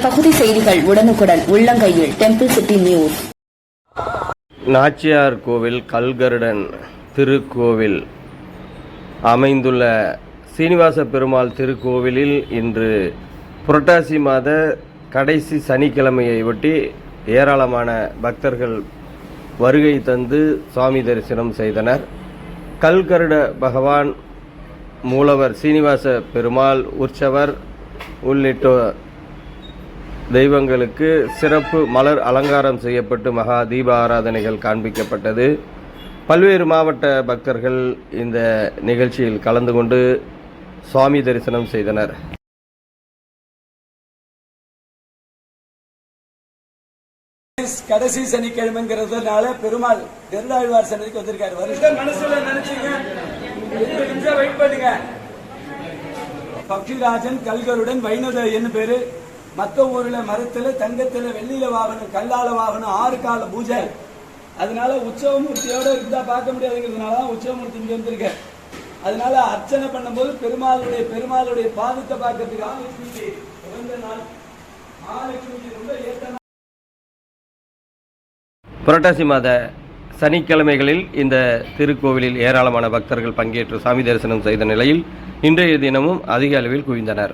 பகுதி செய்திகள் உடனுக்குடன் உள்ளங்கையில் டெம்பிள் சிட்டி நியூஸ். நாச்சியார் கோவில் கல்கருடன் திருக்கோவில் அமைந்துள்ள சீனிவாச பெருமாள் திருக்கோவிலில் இன்று புரட்டாசி மாத கடைசி சனிக்கிழமையை ஒட்டி ஏராளமான பக்தர்கள் வருகை தந்து சுவாமி தரிசனம் செய்தனர். கல்கருட பகவான், மூலவர் சீனிவாச பெருமாள், உற்சவர் உள்ளிட்ட தெய்வங்களுக்கு சிறப்பு மலர் அலங்காரம் செய்யப்பட்டு மகா தீப ஆராதனைகள் காண்பிக்கப்பட்டது. பல்வேறு மாவட்ட பக்தர்கள் இந்த நிகழ்ச்சியில் கலந்து கொண்டு சுவாமி தரிசனம் செய்தனர். கடைசி சனிக்கிழமைங்கிறதுனால பெருமாள் திருநாழ்வார் சன்னதிக்கு வந்திருக்காரு. வருஷம் மனசுல நினைச்சீங்க, வெயிட் பண்ணுங்க. பக்ஷிராஜன் கல்கருடன் வைணவ என்ன பேரு. மற்ற ஊர்ல மரத்துல, தங்கத்துல, வெள்ளியில வாகனம், கல்லால வாகனம், 6 கால பூஜை. அதனால உற்சவமூர்த்தியோட இருந்தா பார்க்க முடியாதுங்கிறதுனால உற்சவமூர்த்தி இங்க வந்திருக்க. அதனால அர்ச்சனை பண்ணும்போது பெருமாளுடைய பாதத்தை பார்க்கறதுக்காக புரட்டாசி மாத சனிக்கிழமைகளில் இந்த திருக்கோவிலில் ஏராளமான பக்தர்கள் பங்கேற்று சாமி தரிசனம் செய்த நிலையில் இன்றைய தினமும் அதிக அளவில் குவிந்தனர்.